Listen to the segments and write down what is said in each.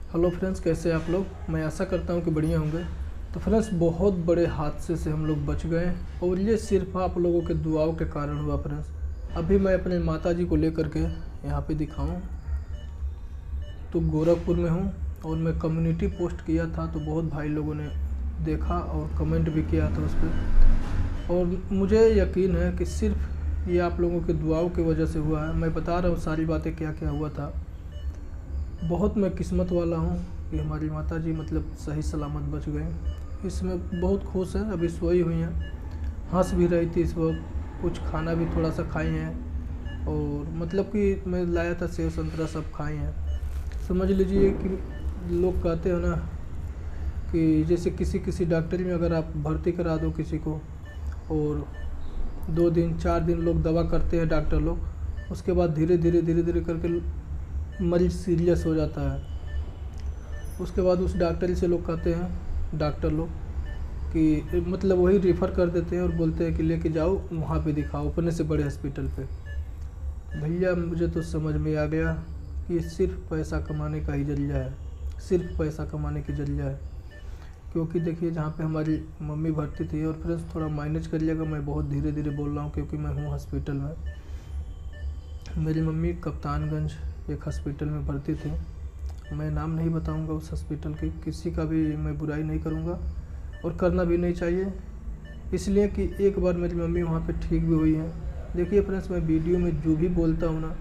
Hello friends, कैसे हैं आप लोग। मैं आशा करता हूं कि बढ़िया होंगे। तो फ्रेंड्स, बहुत बड़े हादसे से हम लोग बच गए और ये सिर्फ आप लोगों के दुआओं के कारण हुआ। फ्रेंड्स, अभी मैं अपने माताजी को लेकर के यहाँ पे दिखाऊं तो गोरखपुर में हूँ और मैं कम्युनिटी पोस्ट किया था तो बहुत भाई लोगों ने देखा और कमेंट भी किया था उस पर। और मुझे यकीन है कि सिर्फ ये आप लोगों के दुआओं की वजह से हुआ है। मैं बता रहा हूँ सारी बातें, क्या क्या हुआ था। बहुत मैं किस्मत वाला हूँ कि हमारी माताजी मतलब सही सलामत बच गई। इसमें बहुत खुश है। अभी सोई हुई हैं, हंस भी रही थी इस वक्त। कुछ खाना भी थोड़ा सा खाई हैं और मतलब कि मैं लाया था सेव संतरा, सब खाई हैं। समझ लीजिए कि लोग कहते हैं ना कि जैसे किसी किसी डॉक्टरी में अगर आप भर्ती करा दो किसी को और 2 दिन 4 दिन लोग दवा करते हैं डॉक्टर लोग, उसके बाद धीरे धीरे करके मरीज सीरियस हो जाता है। उसके बाद उस डॉक्टर से लोग कहते हैं, डॉक्टर लोग, कि मतलब वही रेफ़र कर देते हैं और बोलते हैं कि लेके जाओ वहाँ पे दिखाओ अपने से बड़े हॉस्पिटल पे। भैया, मुझे तो समझ में आ गया कि ये सिर्फ पैसा कमाने का ही जरिया है, सिर्फ पैसा कमाने की जरिया है। क्योंकि देखिए, जहाँ पे हमारी मम्मी भर्ती थी, और फ्रेंड्स थोड़ा मैनेज करिएगा, मैं बहुत धीरे धीरे बोल रहा हूँ क्योंकि मैं हूँ हॉस्पिटल में। मेरी मम्मी कप्तानगंज एक हॉस्पिटल में भर्ती थी। मैं नाम नहीं बताऊंगा उस हॉस्पिटल की, किसी का भी मैं बुराई नहीं करूंगा और करना भी नहीं चाहिए, इसलिए कि एक बार मेरी मम्मी वहाँ पे ठीक भी हुई है। देखिए फ्रेंड्स, मैं वीडियो में जो भी बोलता हूँ ना,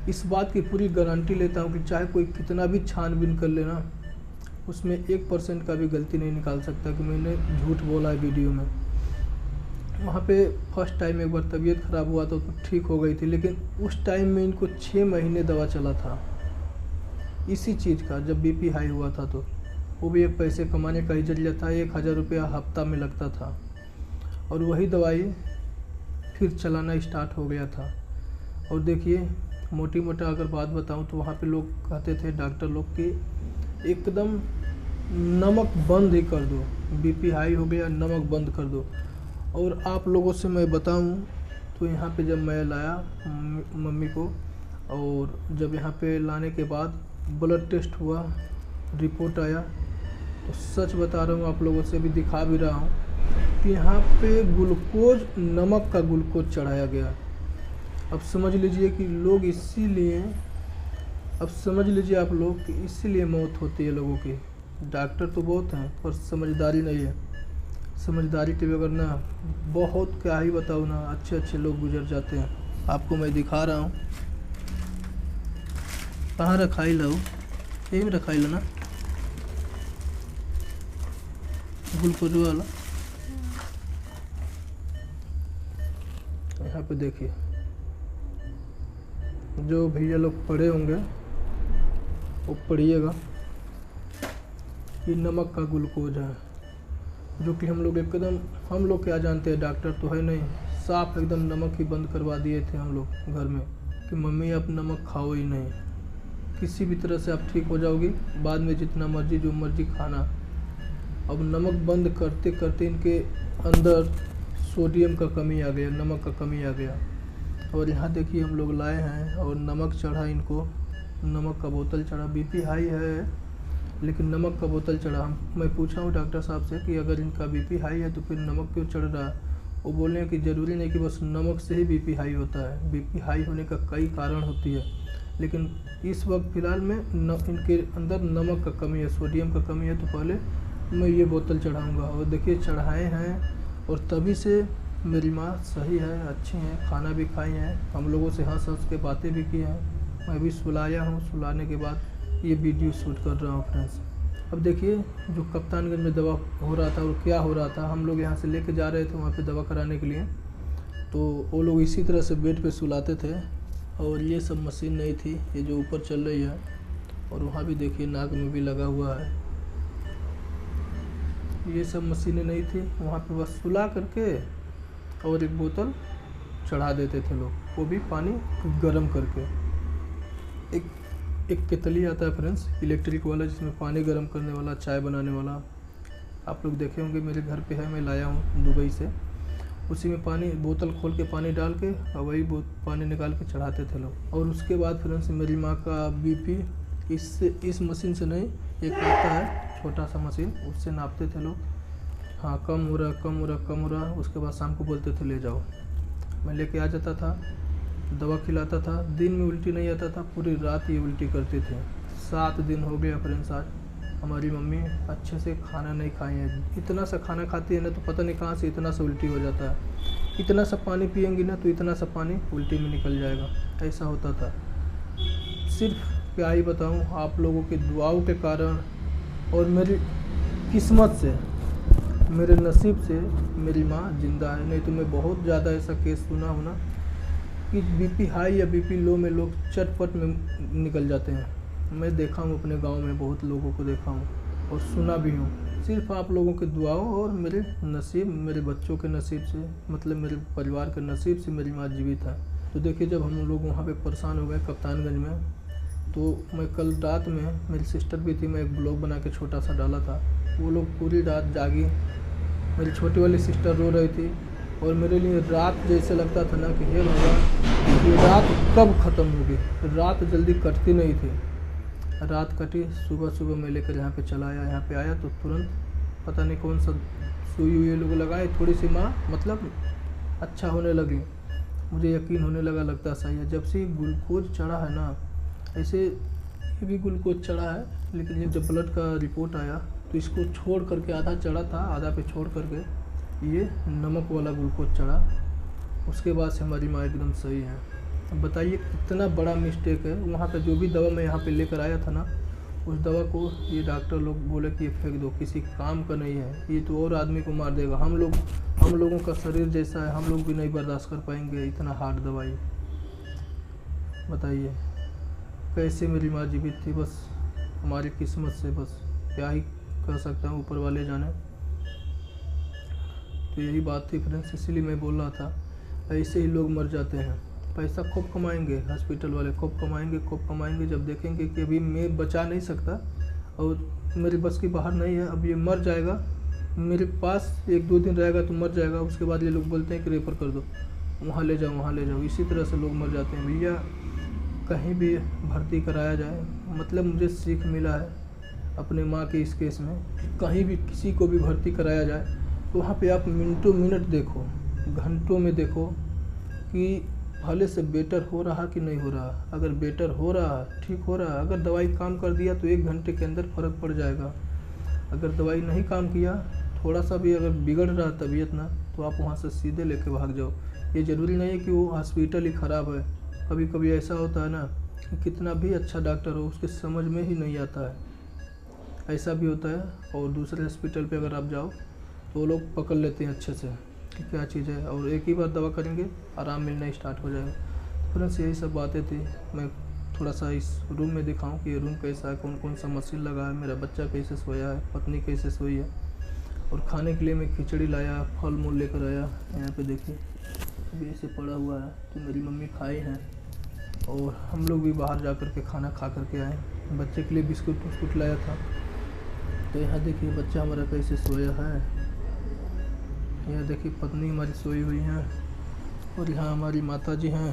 इस बात की पूरी गारंटी लेता हूँ कि चाहे कोई कितना भी छानबीन कर लेना, उसमें 1% का भी गलती नहीं निकाल सकता कि मैंने झूठ बोला है वीडियो में। वहाँ पे फर्स्ट टाइम एक बार तबीयत ख़राब हुआ तो ठीक हो गई थी, लेकिन उस टाइम में इनको 6 महीने दवा चला था इसी चीज़ का। जब बीपी हाई हुआ था तो वो भी एक पैसे कमाने का ही जरिया था। 1000 रुपया हफ्ता में लगता था और वही दवाई फिर चलाना स्टार्ट हो गया था। और देखिए, मोटी मोटा अगर बात बताऊँ तो वहाँ पे लोग कहते थे, डॉक्टर लोग, कि एकदम नमक बंद ही कर दो, बीपी हाई हो गया नमक बंद कर दो। और आप लोगों से मैं बताऊं तो यहाँ पे जब मैं लाया मम्मी को, और जब यहाँ पे लाने के बाद ब्लड टेस्ट हुआ, रिपोर्ट आया, तो सच बता रहा हूँ, आप लोगों से भी दिखा भी रहा हूँ कि यहाँ पे ग्लूकोज, नमक का ग्लूकोज चढ़ाया गया। अब समझ लीजिए कि लोग इसीलिए, अब समझ लीजिए आप लोग कि इसीलिए मौत होती है लोगों की। डॉक्टर तो बहुत हैं पर समझदारी नहीं है। समझदारी के बगैर ना बहुत, क्या ही बताऊँ ना, अच्छे अच्छे लोग गुजर जाते हैं। आपको मैं दिखा रहा हूँ, कहाँ रखाई लो, यही में रखाई लो ना ग्लूकोज वाला। यहाँ पे देखिए, जो भैया लोग पढ़े होंगे वो पढ़िएगा, ये नमक का ग्लूकोज है, जो कि हम लोग एकदम, हम लोग क्या जानते हैं, डॉक्टर तो है नहीं, साफ एकदम नमक ही बंद करवा दिए थे हम लोग घर में कि मम्मी आप नमक खाओ ही नहीं, किसी भी तरह से आप ठीक हो जाओगी, बाद में जितना मर्जी जो मर्जी खाना। अब नमक बंद करते करते इनके अंदर सोडियम का कमी आ गया, नमक का कमी आ गया। और यहाँ देखिए, हम लोग लाए हैं और नमक चढ़ा इनको, नमक का बोतल चढ़ा। बीपी हाई है लेकिन नमक का बोतल चढ़ा। मैं पूछा हूँ डॉक्टर साहब से कि अगर इनका बीपी हाई है तो फिर नमक क्यों चढ़ रहा है। वो बोले कि ज़रूरी नहीं कि बस नमक से ही बीपी हाई होता है, बीपी हाई होने का कई कारण होती है, लेकिन इस वक्त फ़िलहाल में इनके अंदर नमक का कमी है, सोडियम का कमी है, तो पहले मैं ये बोतल चढ़ाऊँगा। और देखिए, चढ़ाए हैं और तभी से मेरी माँ सही है, अच्छी हैं, खाना भी खाई हैं, हम लोगों से हंस हंस के बातें भी की हैं। मैं भी सुलाया हूँ, सुलाने के बाद ये वीडियो शूट कर रहा हूँ फ्रेंड्स। अब देखिए, जो कप्तानगंज में दवा हो रहा था और क्या हो रहा था, हम लोग यहाँ से लेके जा रहे थे वहाँ पे दवा कराने के लिए, तो वो लोग इसी तरह से बेड पे सुलाते थे और ये सब मशीन नहीं थी, ये जो ऊपर चल रही है, और वहाँ भी देखिए नाक में भी लगा हुआ है, ये सब मशीनें नहीं थी। वहाँ पे बस सुला करके और एक बोतल चढ़ा देते थे लोग, वो भी पानी गर्म करके। एक केतली आता है फ्रेंड्स, इलेक्ट्रिक वाला, जिसमें पानी गर्म करने वाला, चाय बनाने वाला, आप लोग देखे होंगे, मेरे घर पे है, मैं लाया हूँ दुबई से। उसी में पानी, बोतल खोल के पानी डाल के और वही पानी निकाल के चढ़ाते थे लोग। और उसके बाद फ्रेंड्स, मेरी माँ का बीपी इस मशीन से नहीं, एक आता है छोटा सा मशीन, उससे नापते थे लोग। हाँ, कम हो रहा, उसके बाद शाम को बोलते थे ले जाओ। मैं लेके आ जाता था, दवा खिलाता था। दिन में उल्टी नहीं आता था, पूरी रात ये उल्टी करते थे। 7 दिन हो गए फ्रेंड्स आज हमारी मम्मी अच्छे से खाना नहीं खाई है। इतना सा खाना खाती है ना तो पता नहीं कहाँ से इतना सा उल्टी हो जाता है। इतना सा पानी पिएंगी ना तो इतना सा पानी उल्टी में निकल जाएगा, ऐसा होता था। सिर्फ क्या ही बताऊँ, आप लोगों के दुआओं के कारण और मेरी किस्मत से, मेरे नसीब से मेरी माँ ज़िंदा है। नहीं तो मैं बहुत ज़्यादा ऐसा केस सुना हूँ ना कि बीपी हाई या बीपी लो में लोग चटपट में निकल जाते हैं। मैं देखा हूँ अपने गांव में, बहुत लोगों को देखा हूँ और सुना भी हूँ। सिर्फ आप लोगों के दुआओं और मेरे नसीब, मेरे बच्चों के नसीब से, मतलब मेरे परिवार के नसीब से मेरी माँ जीवित है। तो देखिए, जब हम लोग वहाँ पे परेशान हो गए कप्तानगंज में, तो मैं कल रात में, मेरी सिस्टर भी थी, मैं एक ब्लॉग बना के छोटा सा डाला था। वो लोग पूरी रात जागी, मेरी छोटी वाली सिस्टर रो रही थी और मेरे लिए रात जैसे लगता था ना कि हे भगवान, ये रात कब ख़त्म होगी। रात जल्दी कटती नहीं थी। रात कटी, सुबह मैं लेकर यहाँ पे चला आया। यहाँ पे आया तो तुरंत पता नहीं कौन सा सुई हुई लोग लगाए, थोड़ी सी माँ मतलब अच्छा होने लगी। मुझे यकीन होने लगा, लगता सही है। जब से ग्लूकोज चढ़ा है ना, ऐसे ये भी ग्लूकोज चढ़ा है, लेकिन जब ब्लड का रिपोर्ट आया तो इसको छोड़ करके, आधा चढ़ा था आधा पे छोड़ करके ये नमक वाला ग्लूकोज चढ़ा। उसके बाद से हमारी माँ एकदम सही है। अब बताइए कितना बड़ा मिस्टेक है। वहाँ पे जो भी दवा मैं यहाँ पे लेकर आया था ना, उस दवा को ये डॉक्टर लोग बोले कि ये फेंक दो, किसी काम का नहीं है, ये तो और आदमी को मार देगा। हम लोगों का शरीर जैसा है, हम लोग भी नहीं बर्दाश्त कर पाएंगे इतना हार्ड दवाई। बताइए कैसे मेरी माँ जीवित थी, बस हमारी किस्मत से। बस क्या ही कर सकता हूँ, ऊपर वाले जाने। तो यही बात थी फ्रेंड्स, इसीलिए मैं बोल रहा था ऐसे ही लोग मर जाते हैं। पैसा खूब कमाएंगे, हॉस्पिटल वाले खूब कमाएंगे, जब देखेंगे कि अभी मैं बचा नहीं सकता और मेरे बस की बाहर नहीं है, अब ये मर जाएगा, मेरे पास 1-2 दिन रहेगा तो मर जाएगा। उसके बाद ये लोग बोलते हैं कि रेफर कर दो, वहाँ ले जाओ। इसी तरह से लोग मर जाते हैं। भैया कहीं भी भर्ती कराया जाए, मतलब मुझे सीख मिला है अपने माँ के इस केस में, कहीं भी किसी को भी भर्ती कराया जाए तो वहाँ पे आप मिनटों मिनट देखो, घंटों में देखो कि पहले से बेटर हो रहा कि नहीं हो रहा। अगर बेटर हो रहा, ठीक हो रहा, अगर दवाई काम कर दिया तो 1 घंटे के अंदर फ़र्क पड़ जाएगा। अगर दवाई नहीं काम किया, थोड़ा सा भी अगर बिगड़ रहा तबीयत ना, तो आप वहाँ से सीधे लेके भाग जाओ। ये ज़रूरी नहीं है कि वो हॉस्पिटल ही ख़राब है। कभी कभी ऐसा होता है ना कि कितना भी अच्छा डॉक्टर हो, उसके समझ में ही नहीं आता है। ऐसा भी होता है। और दूसरे हॉस्पिटल पे अगर आप जाओ तो वो लोग पकड़ लेते हैं अच्छे से कि क्या चीज़ है, और एक ही बार दवा करेंगे आराम मिलना स्टार्ट हो जाएगा। फ्रेंड्स यही सब बातें थी। मैं थोड़ा सा इस रूम में दिखाऊं कि ये रूम कैसा है, कौन कौन सा मशीन लगा है, मेरा बच्चा कैसे सोया है, पत्नी कैसे सोई है। और खाने के लिए मैं खिचड़ी लाया, फल मूल लेकर आया। यहाँ पे देखिए अभी ऐसे पड़ा हुआ है, तो मेरी मम्मी खाई हैं और हम लोग भी बाहर जा कर के खाना खा करके आए। बच्चे के लिए बिस्कुट लाया था। तो यहाँ देखिए बच्चा हमारा कैसे सोया है। यहाँ देखिए पत्नी हमारी सोई हुई हैं और यहाँ हमारी माता जी हैं।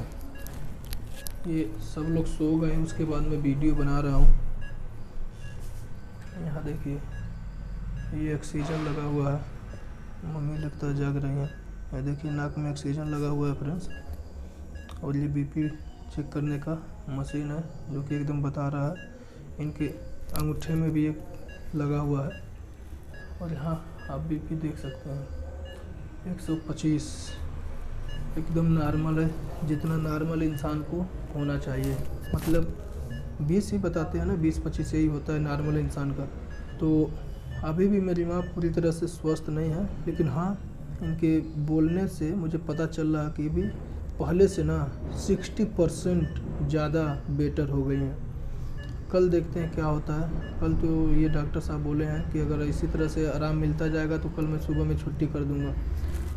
ये सब लोग सो गए, उसके बाद मैं वीडियो बना रहा हूँ। यहाँ देखिए ये ऑक्सीजन लगा हुआ है, मम्मी लगता है जाग रही हैं। ये देखिए नाक में ऑक्सीजन लगा हुआ है फ्रेंड्स। और ये बीपी चेक करने का मशीन है जो कि एकदम बता रहा है। इनके अंगूठे में भी एक लगा हुआ है। और यहाँ आप बीपी देख सकते हैं 125, एकदम नॉर्मल है, जितना नॉर्मल इंसान को होना चाहिए। मतलब 20 ही बताते हैं ना, 20-25 यही होता है नॉर्मल इंसान का। तो अभी भी मेरी माँ पूरी तरह से स्वस्थ नहीं है, लेकिन हाँ इनके बोलने से मुझे पता चल रहा कि भी पहले से ना 60% ज़्यादा बेटर हो गई हैं। कल देखते हैं क्या होता है। कल तो ये डॉक्टर साहब बोले हैं कि अगर इसी तरह से आराम मिलता जाएगा तो कल मैं सुबह में छुट्टी कर दूंगा।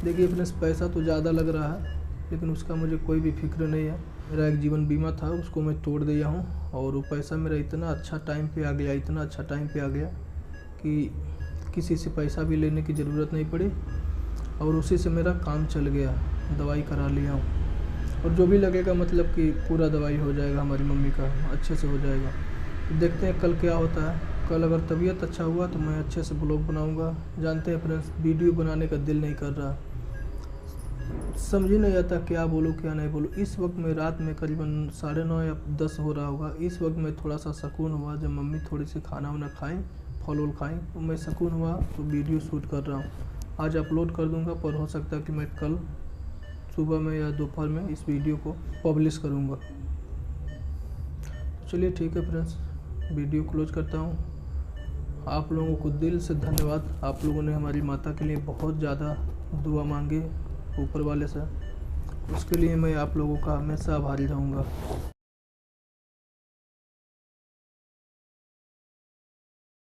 देखिए फ्रेंड्स पैसा तो ज़्यादा लग रहा है, लेकिन उसका मुझे कोई भी फिक्र नहीं है। मेरा एक जीवन बीमा था, उसको मैं तोड़ दिया हूँ और वो पैसा मेरा इतना अच्छा टाइम पे आ गया कि किसी से पैसा भी लेने की ज़रूरत नहीं पड़ी और उसी से मेरा काम चल गया। दवाई करा लिया हूँ और जो भी लगेगा मतलब कि पूरा दवाई हो जाएगा, हमारी मम्मी का अच्छे से हो जाएगा। तो देखते हैं कल क्या होता है। कल अगर तबीयत अच्छा हुआ तो मैं अच्छे से ब्लॉग बनाऊंगा। जानते हैं फ्रेंड्स, वीडियो बनाने का दिल नहीं कर रहा, समझ ही नहीं आता क्या बोलूँ क्या नहीं बोलूँ। इस वक्त मैं रात में करीबन 9:30 या 10 हो रहा होगा। इस वक्त मैं थोड़ा सा सुकून हुआ जब मम्मी थोड़ी सी खाना वाना खाएँ, फल उल खाएँ, तो मैं सुकून हुआ तो वीडियो शूट कर रहा हूँ। आज अपलोड कर दूँगा, पर हो सकता है कि मैं कल सुबह में या दोपहर में इस वीडियो को पब्लिश करूँगा। चलिए ठीक है फ्रेंड्स, वीडियो क्लोज करता हूँ। आप लोगों को दिल से धन्यवाद। आप लोगों ने हमारी माता के लिए बहुत ज़्यादा दुआ मांगी ऊपर वाले से, उसके लिए मैं आप लोगों का हमेशा आभारी रहूँगा।